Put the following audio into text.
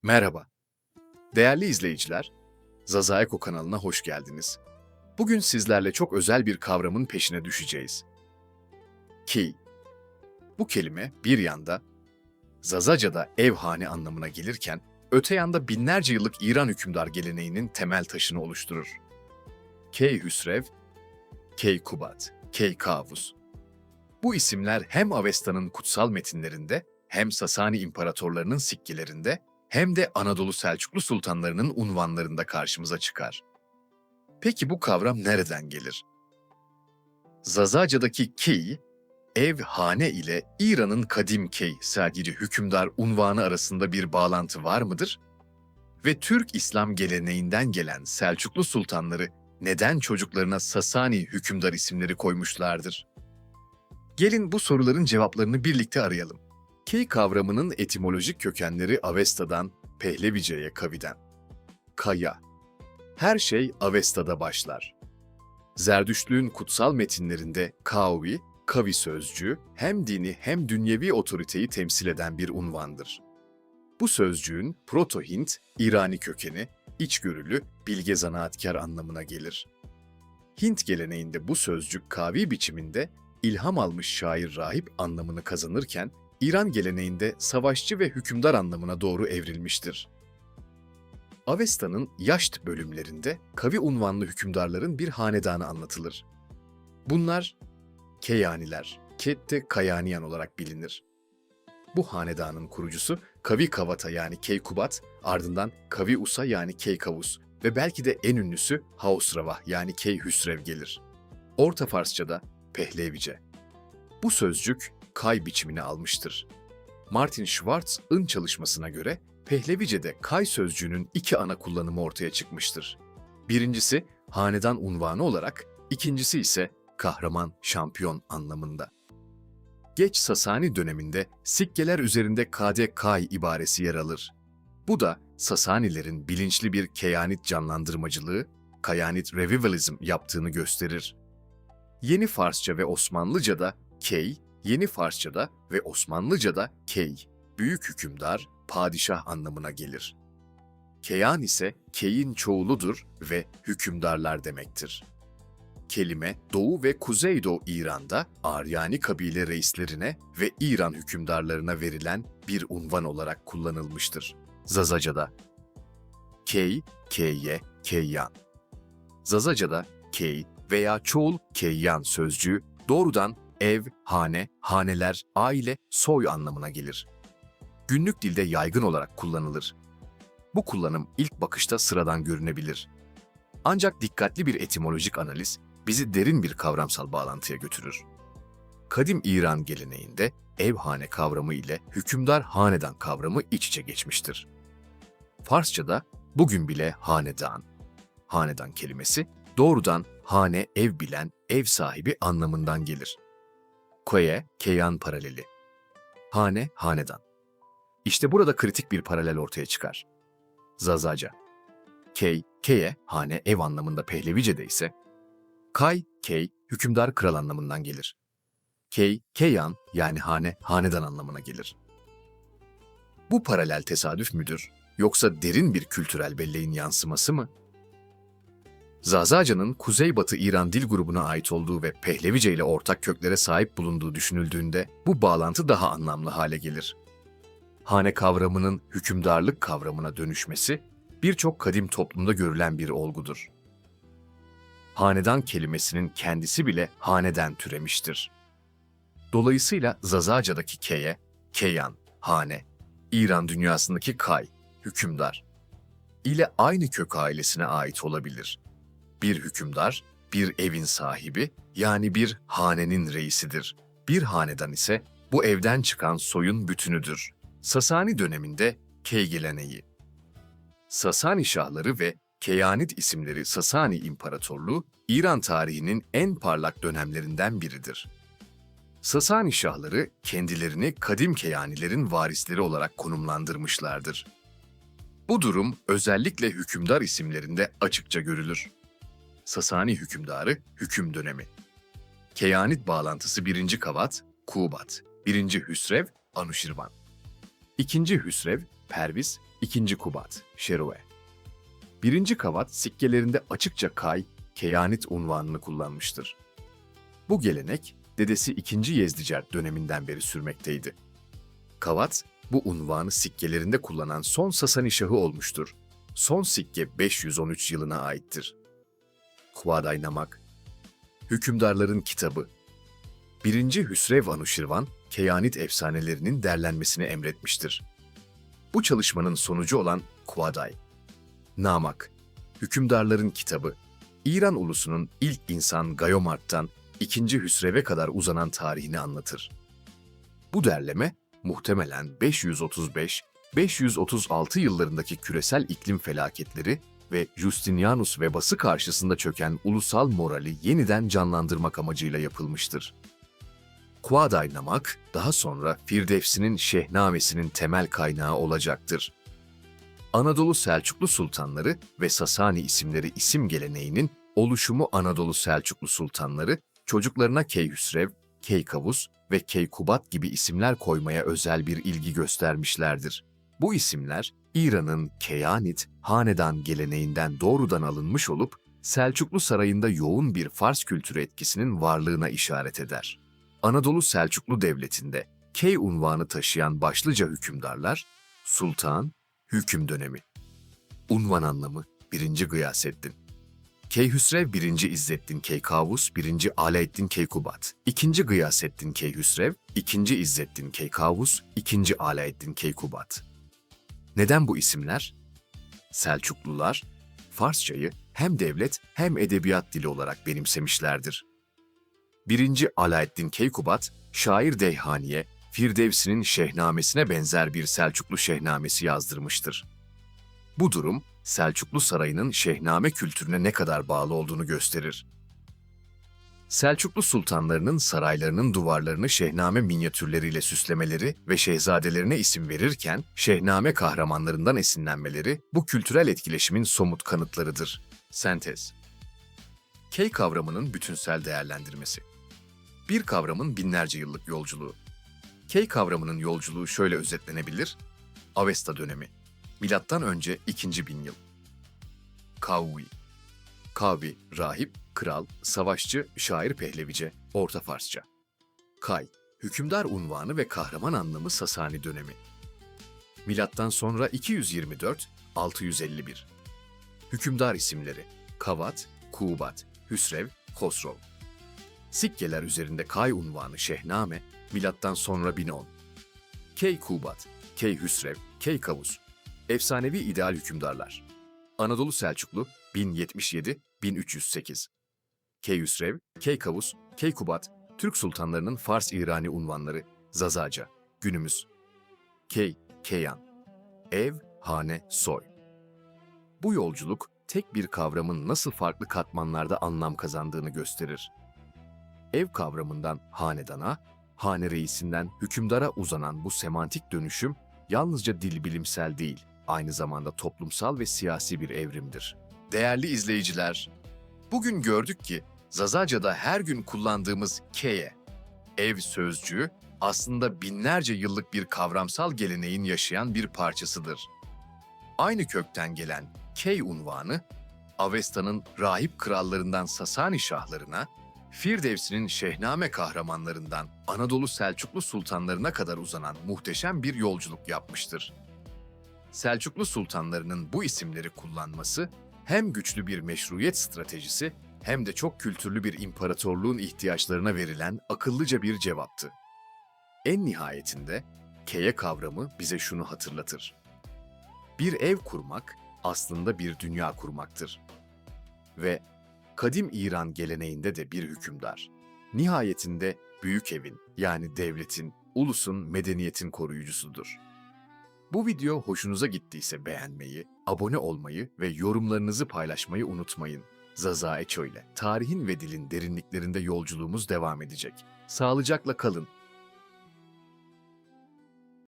Merhaba, değerli izleyiciler, Zaza Eko kanalına hoş geldiniz. Bugün sizlerle çok özel bir kavramın peşine düşeceğiz. Ki, bu kelime bir yanda Zazaca'da ev hane anlamına gelirken, öte yanda binlerce yıllık İran hükümdar geleneğinin temel taşını oluşturur. Keyhüsrev, Keykubat, Keykavus. Bu isimler hem Avesta'nın kutsal metinlerinde, hem Sasani imparatorlarının sikkelerinde, hem de Anadolu Selçuklu sultanlarının unvanlarında karşımıza çıkar. Peki bu kavram nereden gelir? Zazaca'daki key, ev, hane ile İran'ın kadim key, sadece hükümdar unvanı arasında bir bağlantı var mıdır? Ve Türk İslam geleneğinden gelen Selçuklu sultanları neden çocuklarına Sasani hükümdar isimleri koymuşlardır? Gelin bu soruların cevaplarını birlikte arayalım. Key kavramının etimolojik kökenleri Avesta'dan, Pehlevice'ye kaviden. Kaya. Her şey Avesta'da başlar. Zerdüştlüğün kutsal metinlerinde kavi, kavi sözcüğü hem dini hem dünyevi otoriteyi temsil eden bir unvandır. Bu sözcüğün Proto-Hint, İrani kökeni, içgörülü, bilge zanaatkar anlamına gelir. Hint geleneğinde bu sözcük kavi biçiminde ilham almış şair rahip anlamını kazanırken, İran geleneğinde savaşçı ve hükümdar anlamına doğru evrilmiştir. Avesta'nın Yaşt bölümlerinde kavi unvanlı hükümdarların bir hanedanı anlatılır. Bunlar Keyaniler, Kette Kayaniyan olarak bilinir. Bu hanedanın kurucusu Kavi Kavata yani Keykubat, ardından Kavi Usa yani Keykavus ve belki de en ünlüsü Hausravah yani Keyhüsrev gelir. Orta Farsça'da Pehlevice. Bu sözcük kay biçimini almıştır. Martin Schwartz'ın çalışmasına göre Pehlevice'de kay sözcüğünün iki ana kullanımı ortaya çıkmıştır. Birincisi hanedan unvanı olarak, ikincisi ise kahraman, şampiyon anlamında. Geç Sasani döneminde sikkeler üzerinde Kade Kay ibaresi yer alır. Bu da Sasanilerin bilinçli bir keyanit canlandırmacılığı, kayanit revivalism yaptığını gösterir. Yeni Farsça ve Osmanlıca'da key, Yeni Farsça'da ve Osmanlıca'da key, büyük hükümdar, padişah anlamına gelir. Keyan ise keyin çoğuludur ve hükümdarlar demektir. Kelime Doğu ve Kuzeydoğu İran'da Aryani kabile reislerine ve İran hükümdarlarına verilen bir unvan olarak kullanılmıştır. Zazaca'da key, keyye, keyyan. Zazaca'da key veya çoğul keyyan sözcüğü doğrudan ev, hane, haneler, aile, soy anlamına gelir. Günlük dilde yaygın olarak kullanılır. Bu kullanım ilk bakışta sıradan görünebilir. Ancak dikkatli bir etimolojik analiz bizi derin bir kavramsal bağlantıya götürür. Kadim İran geleneğinde ev-hane kavramı ile hükümdar hanedan kavramı iç içe geçmiştir. Farsça'da bugün bile hanedan kelimesi doğrudan hane, ev bilen, ev sahibi anlamından gelir. Koye, keyan paraleli. Hane, hanedan. İşte burada kritik bir paralel ortaya çıkar. Zazaca. Key, keye, hane, ev anlamında Pehlevice'de ise kay, key, hükümdar kral anlamından gelir. Key, keyan yani hane, hanedan anlamına gelir. Bu paralel tesadüf müdür, yoksa derin bir kültürel belleğin yansıması mı? Zazaca'nın Kuzeybatı İran dil grubuna ait olduğu ve Pehlevice ile ortak köklere sahip bulunduğu düşünüldüğünde bu bağlantı daha anlamlı hale gelir. Hane kavramının hükümdarlık kavramına dönüşmesi birçok kadim toplumda görülen bir olgudur. Hanedan kelimesinin kendisi bile haneden türemiştir. Dolayısıyla Zazaca'daki keye, keyan, hane, İran dünyasındaki kay, hükümdar ile aynı kök ailesine ait olabilir. Bir hükümdar, bir evin sahibi yani bir hanenin reisidir. Bir hanedan ise bu evden çıkan soyun bütünüdür. Sasani döneminde key geleneği. Sasani şahları ve Keyanit isimleri Sasani İmparatorluğu, İran tarihinin en parlak dönemlerinden biridir. Sasani şahları kendilerini kadim Keyanilerin varisleri olarak konumlandırmışlardır. Bu durum özellikle hükümdar isimlerinde açıkça görülür. Sasani hükümdarı, hüküm dönemi. Keyanit bağlantısı 1. Kavat, Kubat, 1. Hüsrev, Anuşirvan. 2. Hüsrev, Perviz, İkinci Kubat, Şerue. Birinci Kavat sikkelerinde açıkça Kay, Keyanit unvanını kullanmıştır. Bu gelenek, dedesi 2. Yezdicer döneminden beri sürmekteydi. Kavat, bu unvanı sikkelerinde kullanan son Sasani şahı olmuştur. Son sikke 513 yılına aittir. Kuvaday Namak, Hükümdarların Kitabı. 1. Hüsrev Anuşirvan, Keyanit efsanelerinin derlenmesini emretmiştir. Bu çalışmanın sonucu olan Kuvaday Namak, Hükümdarların Kitabı, İran ulusunun ilk insan Gayomart'tan 2. Hüsrev'e kadar uzanan tarihini anlatır. Bu derleme, muhtemelen 535-536 yıllarındaki küresel iklim felaketleri ve Justinianus vebası karşısında çöken ulusal morali yeniden canlandırmak amacıyla yapılmıştır. Kuvaday Namak, daha sonra Firdevsi'nin Şehnamesi'nin temel kaynağı olacaktır. Anadolu Selçuklu Sultanları ve Sasani isimleri isim geleneğinin oluşumu Anadolu Selçuklu Sultanları, çocuklarına Keyhüsrev, Keykavus ve Keykubat gibi isimler koymaya özel bir ilgi göstermişlerdir. Bu isimler, İran'ın Keyanit, hanedan geleneğinden doğrudan alınmış olup, Selçuklu sarayında yoğun bir Fars kültürü etkisinin varlığına işaret eder. Anadolu Selçuklu Devleti'nde Key unvanı taşıyan başlıca hükümdarlar, Sultan, Hüküm dönemi. Unvan anlamı 1. Gıyasettin. Keyhüsrev 1. İzzettin Keykavus 1. Alaeddin Keykubat 2. Gıyasettin Keyhüsrev 2. İzzettin Keykavus 2. Alaeddin Keykubat. Neden bu isimler? Selçuklular, Farsçayı hem devlet hem edebiyat dili olarak benimsemişlerdir. 1. Alaeddin Keykubat, şair Deyhani'ye Firdevsi'nin Şehnamesi'ne benzer bir Selçuklu Şehnamesi yazdırmıştır. Bu durum, Selçuklu Sarayı'nın Şehname kültürüne ne kadar bağlı olduğunu gösterir. Selçuklu sultanlarının saraylarının duvarlarını Şehname minyatürleriyle süslemeleri ve şehzadelerine isim verirken Şehname kahramanlarından esinlenmeleri bu kültürel etkileşimin somut kanıtlarıdır. Sentez. Key kavramının bütünsel değerlendirmesi. Bir kavramın binlerce yıllık yolculuğu. Key kavramının yolculuğu şöyle özetlenebilir. Avesta dönemi. Milattan önce 2000 yıl. Kavvi. Kavvi, rahip, kral, savaşçı, şair pehlevice, Orta Farsça. Kay, hükümdar unvanı ve kahraman anlamı Sasani dönemi. Milattan sonra 224-651. Hükümdar isimleri Kavat, Kubat, Hüsrev, Hosrov. Sikkeler üzerinde Kay unvanı Şehname, milattan sonra 1010. Keykubat, Keyhüsrev, Keykavus. Efsanevi ideal hükümdarlar. Anadolu Selçuklu 1077-1308. Keyhüsrev, Keykavus, Keykubat, Türk sultanlarının Fars-İrani unvanları, Zazaca, günümüz. Key, Keyan. Ev, hane, soy. Bu yolculuk, tek bir kavramın nasıl farklı katmanlarda anlam kazandığını gösterir. Ev kavramından hanedana, hane reisinden hükümdara uzanan bu semantik dönüşüm, yalnızca dil bilimsel değil, aynı zamanda toplumsal ve siyasi bir evrimdir. Değerli izleyiciler, bugün gördük ki Zazaca'da her gün kullandığımız keye, ev sözcüğü aslında binlerce yıllık bir kavramsal geleneğin yaşayan bir parçasıdır. Aynı kökten gelen key unvanı, Avesta'nın rahip krallarından Sasani şahlarına, Firdevsi'nin Şehname kahramanlarından Anadolu Selçuklu sultanlarına kadar uzanan muhteşem bir yolculuk yapmıştır. Selçuklu sultanlarının bu isimleri kullanması hem güçlü bir meşruiyet stratejisi hem de çok kültürlü bir imparatorluğun ihtiyaçlarına verilen akıllıca bir cevaptı. En nihayetinde keye kavramı bize şunu hatırlatır. Bir ev kurmak aslında bir dünya kurmaktır. Ve kadim İran geleneğinde de bir hükümdar. Nihayetinde büyük evin yani devletin, ulusun, medeniyetin koruyucusudur. Bu video hoşunuza gittiyse beğenmeyi, abone olmayı ve yorumlarınızı paylaşmayı unutmayın. Zaza Eço ile tarihin ve dilin derinliklerinde yolculuğumuz devam edecek. Sağlıcakla kalın.